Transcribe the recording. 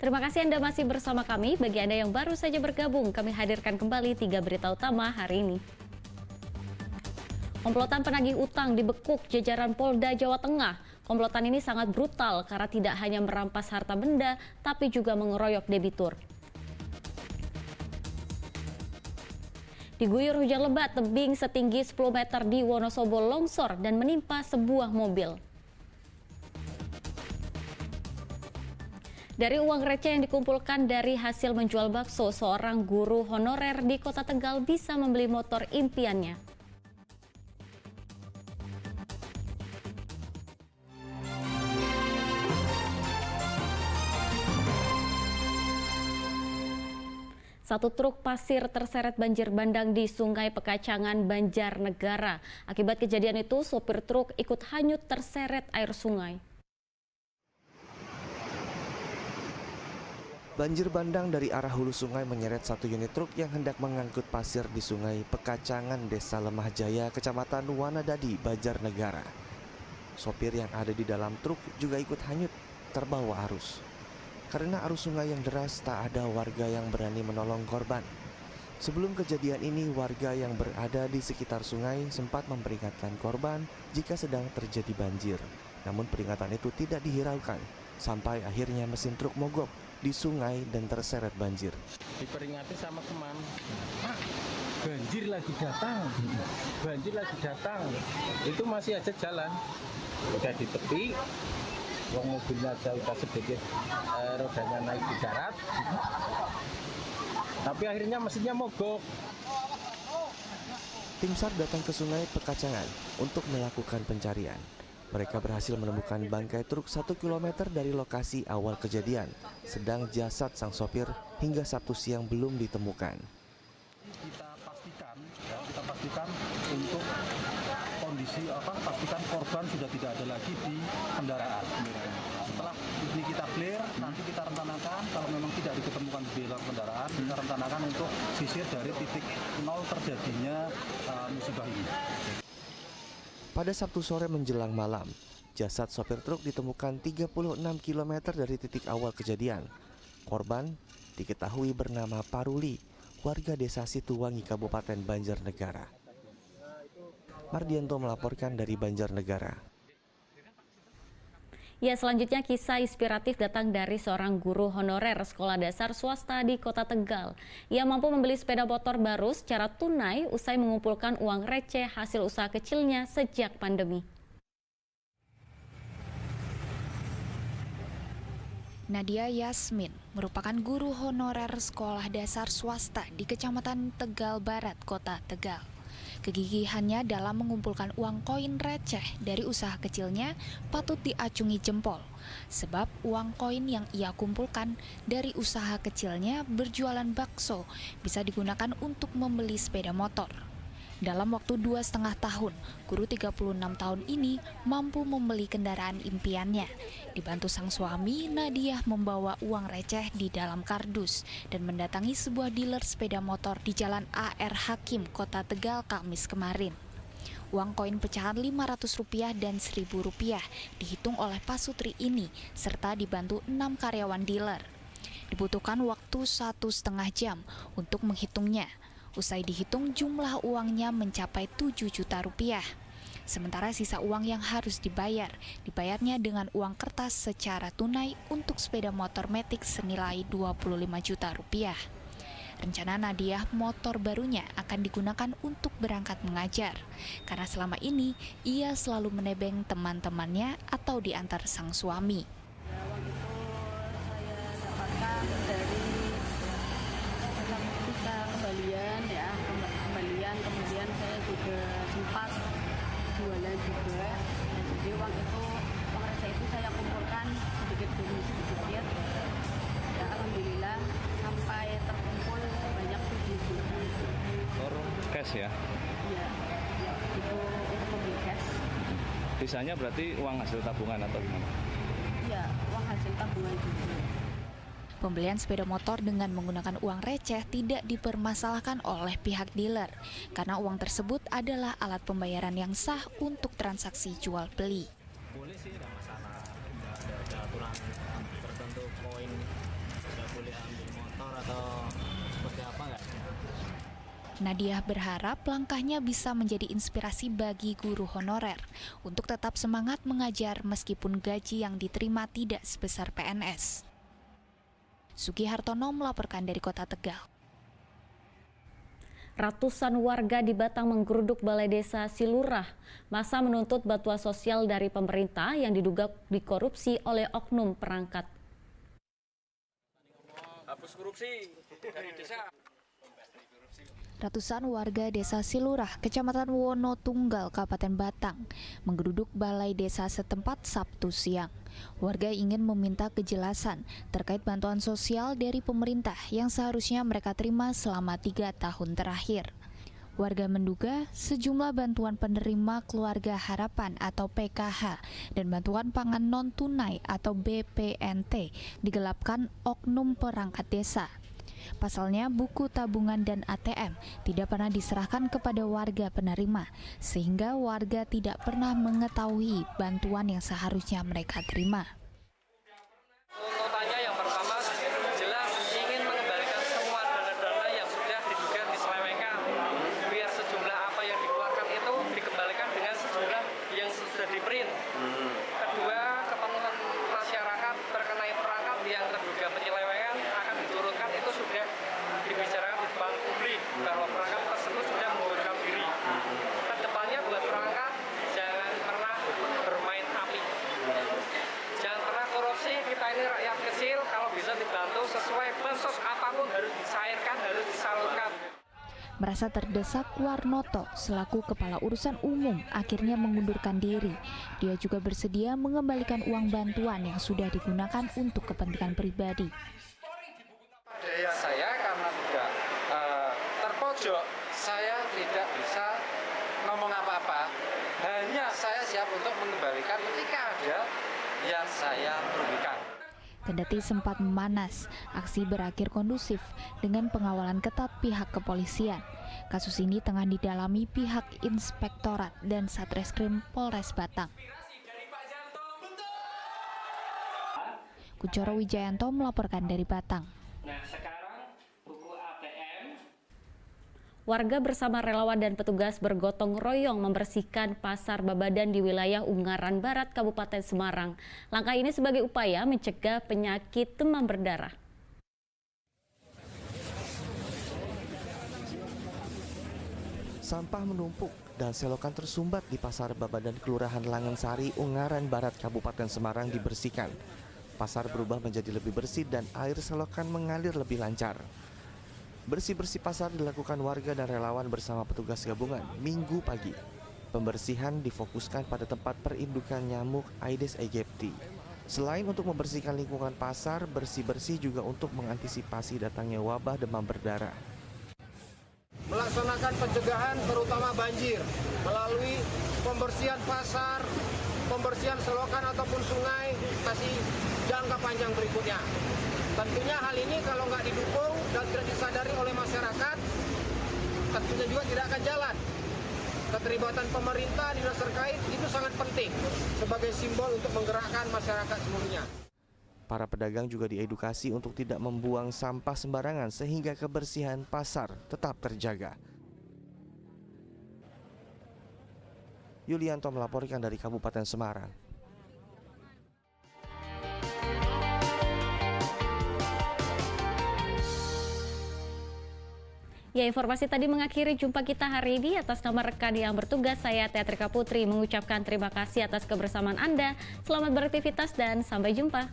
Terima kasih Anda masih bersama kami. Bagi Anda yang baru saja bergabung, kami hadirkan kembali 3 berita utama hari ini. Komplotan penagih utang dibekuk jajaran Polda Jawa Tengah. Komplotan ini sangat brutal karena tidak hanya merampas harta benda, tapi juga mengeroyok debitur. Diguyur hujan lebat, tebing setinggi 10 meter di Wonosobo longsor dan menimpa sebuah mobil. Dari uang receh yang dikumpulkan dari hasil menjual bakso, seorang guru honorer di Kota Tegal bisa membeli motor impiannya. Satu truk pasir terseret banjir bandang di Sungai Pekacangan, Banjarnegara. Akibat kejadian itu, sopir truk ikut hanyut terseret air sungai. Banjir bandang dari arah hulu sungai menyeret satu unit truk yang hendak mengangkut pasir di Sungai Pekacangan, Desa Lemah Jaya, Kecamatan Wanadadi, Banjarnegara. Sopir yang ada di dalam truk juga ikut hanyut terbawa arus. Karena arus sungai yang deras, tak ada warga yang berani menolong korban. Sebelum kejadian ini, warga yang berada di sekitar sungai sempat memperingatkan korban jika sedang terjadi banjir. Namun peringatan itu tidak dihiraukan, sampai akhirnya mesin truk mogok di sungai dan terseret banjir. Diperingati sama teman, Pak, banjir lagi datang, banjir lagi datang. Itu masih aja jalan, udah di tepi, uang mobilnya aja udah sedikit rodanya naik di darat, tapi akhirnya mesinnya mogok. Tim SAR datang ke Sungai Pekacangan untuk melakukan pencarian. Mereka berhasil menemukan bangkai truk 1 km dari lokasi awal kejadian, sedang jasad sang sopir hingga Sabtu siang belum ditemukan. Kita pastikan untuk kondisi pastikan korban sudah tidak ada lagi di kendaraan. Setelah ini kita clear, nanti kita rencanakan kalau memang tidak diketemukan di dalam kendaraan, kita rencanakan untuk sisir dari titik nol terjadinya musibah ini. Pada Sabtu sore menjelang malam, jasad sopir truk ditemukan 36 km dari titik awal kejadian. Korban diketahui bernama Paruli, warga desa Situwangi, Kabupaten Banjarnegara. Mardianto melaporkan dari Banjarnegara. Ya, selanjutnya kisah inspiratif datang dari seorang guru honorer sekolah dasar swasta di Kota Tegal. Ia mampu membeli sepeda motor baru secara tunai usai mengumpulkan uang receh hasil usaha kecilnya sejak pandemi. Nadia Yasmin merupakan guru honorer sekolah dasar swasta di Kecamatan Tegal Barat, Kota Tegal. Kegigihannya dalam mengumpulkan uang koin receh dari usaha kecilnya patut diacungi jempol. Sebab uang koin yang ia kumpulkan dari usaha kecilnya berjualan bakso bisa digunakan untuk membeli sepeda motor. Dalam waktu 2,5 tahun, guru 36 tahun ini mampu membeli kendaraan impiannya. Dibantu sang suami, Nadia membawa uang receh di dalam kardus dan mendatangi sebuah dealer sepeda motor di Jalan A.R. Hakim, Kota Tegal, Kamis kemarin. Uang koin pecahan Rp500 dan Rp1.000 dihitung oleh Pasutri ini, serta dibantu 6 karyawan dealer. Dibutuhkan waktu 1,5 jam untuk menghitungnya. Usai dihitung, jumlah uangnya mencapai Rp7 juta. Sementara sisa uang yang harus dibayarnya dengan uang kertas secara tunai untuk sepeda motor Matic senilai Rp25 juta. Rencana Nadia, motor barunya akan digunakan untuk berangkat mengajar, karena selama ini ia selalu menebeng teman-temannya atau diantar sang suami. Uang itu saya dapatkan dari sisa kembalian, kemudian saya juga sempat jualan juga. Dan jadi uang receh itu saya kumpulkan sedikit demi sedikit. Ya, alhamdulillah sampai terkumpul sebanyak 7 juta. Cash ya? Iya, itu untuk membeli cash. Sisanya berarti uang hasil tabungan atau gimana? Iya, uang hasil tabungan juga. Pembelian sepeda motor dengan menggunakan uang receh tidak dipermasalahkan oleh pihak dealer, karena uang tersebut adalah alat pembayaran yang sah untuk transaksi jual beli. Boleh sih, tidak masalah, ada aturan tertentu koin Nadiah berharap langkahnya bisa menjadi inspirasi bagi guru honorer untuk tetap semangat mengajar meskipun gaji yang diterima tidak sebesar PNS. Sugi Hartono melaporkan dari Kota Tegal. Ratusan warga di Batang menggeruduk Balai Desa Silurah. Masa menuntut bantuan sosial dari pemerintah yang diduga dikorupsi oleh oknum perangkat. Hapus korupsi dari desa. Ratusan warga Desa Silurah, Kecamatan Wonotunggal, Kabupaten Batang, menggeruduk Balai Desa setempat Sabtu siang. Warga ingin meminta kejelasan terkait bantuan sosial dari pemerintah yang seharusnya mereka terima selama 3 tahun terakhir. Warga menduga sejumlah bantuan penerima Keluarga Harapan atau PKH dan bantuan pangan non-tunai atau BPNT digelapkan oknum perangkat desa. Pasalnya, buku tabungan dan ATM tidak pernah diserahkan kepada warga penerima, sehingga warga tidak pernah mengetahui bantuan yang seharusnya mereka terima. Tuntutannya yang pertama jelas ingin mengembalikan semua dana-dana yang sudah diduga diselewengkan, biar sejumlah apa yang dikeluarkan itu dikembalikan dengan sejumlah yang sudah di-print. Kedua, kepenuhan masyarakat terkait perangkat yang terduga penyelewengan akan diturunkan, itu sudah dibicarakan di depan publik bahwa perangkat tersebut sudah mengundurkan diri. Kedepannya buat perangkat jangan pernah bermain api, jangan pernah korupsi. Kita ini rakyat kecil, kalau bisa dibantu sesuai bansos apapun harus dicairkan, harus disalurkan. Merasa terdesak, Warnoto selaku Kepala Urusan Umum akhirnya mengundurkan diri. Dia juga bersedia mengembalikan uang bantuan yang sudah digunakan untuk kepentingan pribadi. Daya saya karena tidak terpojok, saya tidak bisa ngomong apa-apa. Hanya saya siap untuk mengembalikan ketika ada yang saya rugikan. Kendati sempat memanas, aksi berakhir kondusif dengan pengawalan ketat pihak kepolisian. Kasus ini tengah didalami pihak Inspektorat dan Satreskrim Polres Batang. Kuncoro Wijayanto melaporkan dari Batang. Warga bersama relawan dan petugas bergotong royong membersihkan pasar Babadan di wilayah Ungaran Barat, Kabupaten Semarang. Langkah ini sebagai upaya mencegah penyakit demam berdarah. Sampah menumpuk dan selokan tersumbat di pasar Babadan Kelurahan Langensari, Ungaran Barat, Kabupaten Semarang dibersihkan. Pasar berubah menjadi lebih bersih dan air selokan mengalir lebih lancar. Bersih-bersih pasar dilakukan warga dan relawan bersama petugas gabungan Minggu pagi. Pembersihan difokuskan pada tempat perindukan nyamuk Aedes aegypti. Selain untuk membersihkan lingkungan pasar, bersih-bersih juga untuk mengantisipasi datangnya wabah demam berdarah. Melaksanakan pencegahan terutama banjir melalui pembersihan pasar, pembersihan selokan ataupun sungai, kasih jangka panjang berikutnya. Tentunya hal ini kalau nggak didukung dan tidak disadari oleh masyarakat, tentunya juga tidak akan jalan. Keterlibatan pemerintah, dinas terkait itu sangat penting sebagai simbol untuk menggerakkan masyarakat seluruhnya. Para pedagang juga diedukasi untuk tidak membuang sampah sembarangan sehingga kebersihan pasar tetap terjaga. Yulianto melaporkan dari Kabupaten Semarang. Ya, informasi tadi mengakhiri jumpa kita hari ini. Atas nama rekan yang bertugas, saya Teatrika Putri mengucapkan terima kasih atas kebersamaan Anda. Selamat beraktivitas dan sampai jumpa.